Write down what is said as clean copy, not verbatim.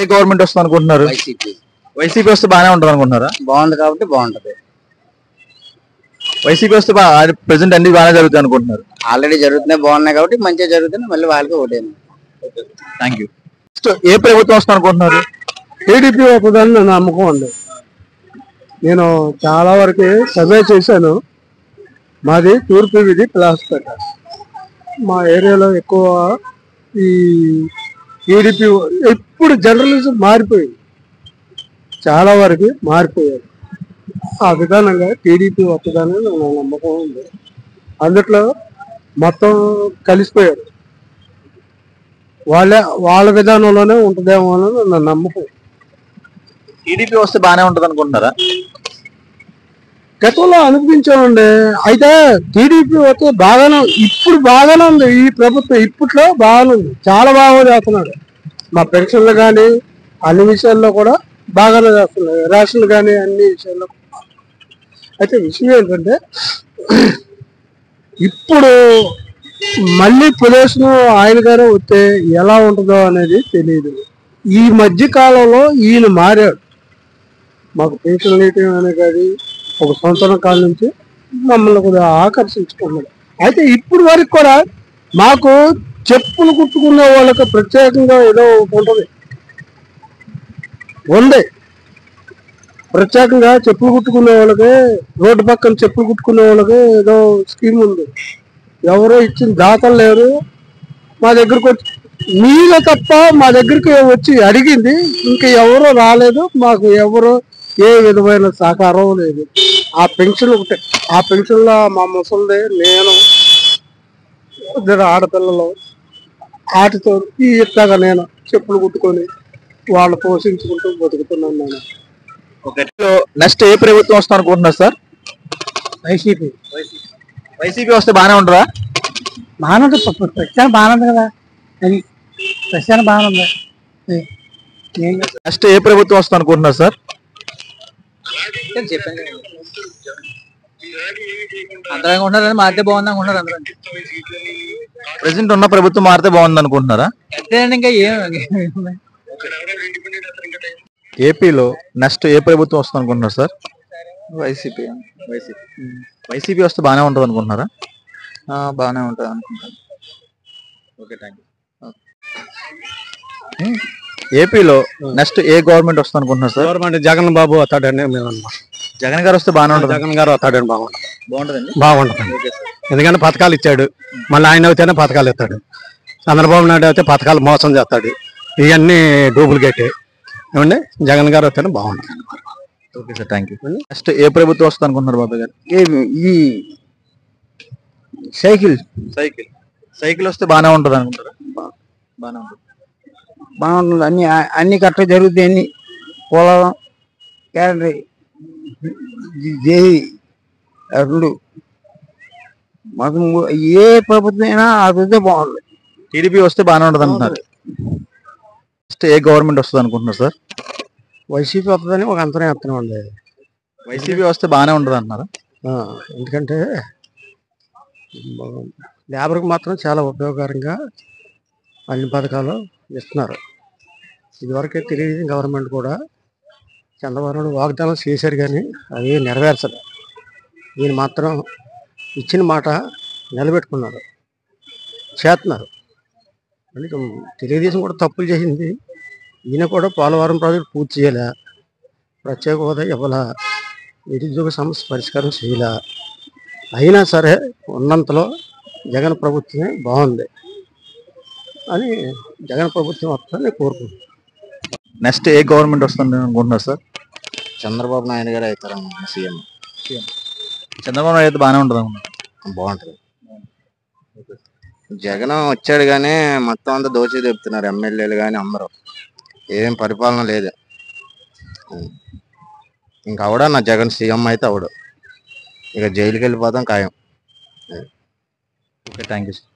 ఏ government వస్తుంది అనుకుంటున్నారు? YCP వస్తే బాగానే ఉంటుంది అనుకుంటున్నారా? బాగుంది కాబట్టి బాగుంటది. వైసీపీ వస్తే ప్రెసెంట్ అన్ని బాగానే జరుగుతాయి అనుకుంటున్నారు? ఆల్రెడీ జరుగుతున్నాయి, బాగున్నాయి కాబట్టి మంచిగా జరుగుతున్నాయి, మళ్ళీ వాళ్ళకి ఓటేయండి. Thank you. ఏ ప్రభుత్వం వస్తుంది అనుకుంటున్నారు? టీడీపీ వస్తుందని నా నమ్మకం ఉంది. నేను చాలా వరకు సర్వే చేశాను. మాది తూర్పు వీధి ప్లాస్పేట. మా ఏరియాలో ఎక్కువ ఈ టీడీపీ ఇప్పుడు జర్నలిజం మారిపోయింది, చాలా వరకు మారిపోయారు. ఆ విధానంగా టీడీపీ వస్తుందని నా నమ్మకం ఉంది. అందుట్లో మొత్తం కలిసిపోయారు, వాళ్ళ విధానంలోనే ఉంటుందేమో అని నా నమ్మకం. టీడీపీ వస్తే బాగానే ఉంటుంది అనుకుంటున్నారా? గతంలో అనిపించామండి. అయితే టీడీపీ వస్తే బాగానే, ఇప్పుడు బాగానే ఉంది. ఈ ప్రభుత్వం ఇప్పట్లో బాగానే ఉంది, చాలా బాగా చేస్తున్నాడు. మా పెన్షన్లు కానీ అన్ని విషయాల్లో కూడా బాగానే చేస్తున్నాడు, రేషన్లు కానీ అన్ని విషయాల్లో. అయితే విషయం ఏంటంటే, ఇప్పుడు మళ్ళీ పొల్యూషన్ ఆయన గారు వస్తే ఎలా ఉంటుందో అనేది తెలియదు. ఈ మధ్య కాలంలో ఈయన మారాడు. మాకు పెన్షన్ రేటింగ్ అనే కానీ ఒక సంవత్సరం కాలం నుంచి మమ్మల్ని కూడా ఆకర్షించుకున్నాడు. అయితే ఇప్పుడు వరకు కూడా మాకు చెప్పులు కుట్టుకునే వాళ్ళకి ప్రత్యేకంగా ఏదో ఉంటుంది, ప్రత్యేకంగా చెప్పులు కుట్టుకునే వాళ్ళకి, రోడ్డు పక్కన చెప్పులు కుట్టుకునే వాళ్ళకి ఏదో స్కీమ్ ఉంది. ఎవరో ఇచ్చిన దాతలు లేరు. మా దగ్గరకు వచ్చి మీలో తప్ప మా దగ్గరికి వచ్చి అడిగింది ఇంకా ఎవరో రాలేదు. మాకు ఎవరో ఏ విధమైన సహకారం లేదు. ఆ పెన్షన్ ఒకటే, ఆ పెన్షన్లో మా ముసలిది, నేను, ఇద్దరు ఆడపిల్లలు, ఆటితో ఈ ఇట్లాగా నేను చెప్పులు కుట్టుకొని వాళ్ళు పోషించుకుంటూ బతుకుతున్నాను నేను. నెక్స్ట్ ఏ ప్రభుత్వం వస్తుంది అనుకుంటున్నారు సార్? వైసీపీ. వైసీపీ వస్తే బాగానే ఉంటుందా? బాగానే ఉంటుంది, ప్రచారం బాగానే ఉంది కదా, అది ప్రచారం బాగానే ఉంది. నెక్స్ట్ ఏ ప్రభుత్వం వస్తుంది అనుకుంటున్నారు సార్? చెప్పండి. అందరూ ఉంటున్నారు, మారితే బాగుంది అనుకుంటున్నారు అందరూ. ప్రెసెంట్ ఉన్న ప్రభుత్వం మారితే బాగుంది అనుకుంటున్నారా? ఇంకా ఏపీలో నెక్స్ట్ ఏ ప్రభుత్వం వస్తుంది అనుకుంటున్నారు సార్? వైసీపీ. వైసీపీ వస్తే బాగానే ఉంటుంది అనుకుంటున్నారా? బాగానే ఉంటుంది అనుకుంటాను. Okay, thank you. ఏపీలో నెక్స్ట్ ఏ గవర్నమెంట్ వస్తుంది అనుకుంటున్నారు సార్? గవర్నమెంట్ జగన్ బాబు వస్తాడని మేము అన్నమాట. జగన్ గారు వస్తే బాగానే ఉంటుంది. జగన్ గారు వస్తాడని బాగుంటుందండి. బాగుంటుంది. ఎందుకంటే పథకాలు ఇచ్చాడు, మళ్ళీ ఆయన అయితేనే పథకాలు ఇస్తాడు. చంద్రబాబు నాయుడు అయితే పథకాలు మోసం చేస్తాడు, ఇవన్నీ డూప్లికేట్. ఏమండి, జగన్ గారు వస్తేనే బాగుంటుంది. Okay sir, thank you. Next ఏ ప్రభుత్వం వస్తుంది అనుకుంటున్నారు బాబాయ్ గారు? ఈ సైకిల్ సైకిల్ వస్తే బాగానే ఉంటుంది అనుకుంటారా? బాగానే ఉంటుంది. బాగుంటుంది. అన్ని కరెక్ట్గా జరుగుతాయి. అన్ని పొలం, క్యాలరీ, రెండు మాకు ఏ ప్రభుత్వం అయినా అభివృద్ధి బాగుంది. టీడీపీ వస్తే బాగానే ఉంటుంది అంటున్నారు. నెక్స్ట్ ఏ గవర్నమెంట్ వస్తుంది అనుకుంటున్నారు సార్? వైసీపీ వస్తుందని ఒక అంతరం ఎత్తనం అండి. వైసీపీ వస్తే బాగానే ఉంటుంది అంటున్నారా? ఎందుకంటే లేబర్కి మాత్రం చాలా ఉపయోగకరంగా అన్ని పథకాలు ఇస్తున్నారు. ఇదివరకే తెలుగుదేశం గవర్నమెంట్ కూడా చంద్రబాబు వాగ్దానం చేశారు, కానీ అవి నెరవేర్చదు. ఈయన మాత్రం ఇచ్చిన మాట నిలబెట్టుకున్నారు, చేస్తున్నారు. అంటే తెలుగుదేశం కూడా తప్పులు చేసింది. ఈయన కూడా పోలవరం ప్రాజెక్టు పూర్తి చేయాల, ప్రత్యేక హోదా ఇవ్వాల, నిరుద్యోగ సమస్య పరిష్కారం చేయాల. అయినా సరే ఉన్నంతలో జగన్ ప్రభుత్వమే బాగుంది అని, జగన్ ప్రభుత్వం వస్తుందని కోరుకుంటున్నాను. నెక్స్ట్ ఏ గవర్నమెంట్ వస్తుంది అనుకుంటున్నారు సార్? చంద్రబాబు నాయుడు గారు అవుతారన్న సీఎం. చంద్రబాబు నాయుడు అయితే బాగానే ఉంటుంది అనుకుంటున్నాను. బాగుంటుంది. జగన్ వచ్చాడు కానీ మొత్తం అంతా దోచి చెప్తున్నారు ఎమ్మెల్యేలు కానీ అందరూ. ఏం పరిపాలన లేదు. ఇంకా అవడా నా జగన్ సీఎం అయితే అవడు, ఇక జైలుకి వెళ్ళిపోతాం ఖాయం. Okay, thank you sir.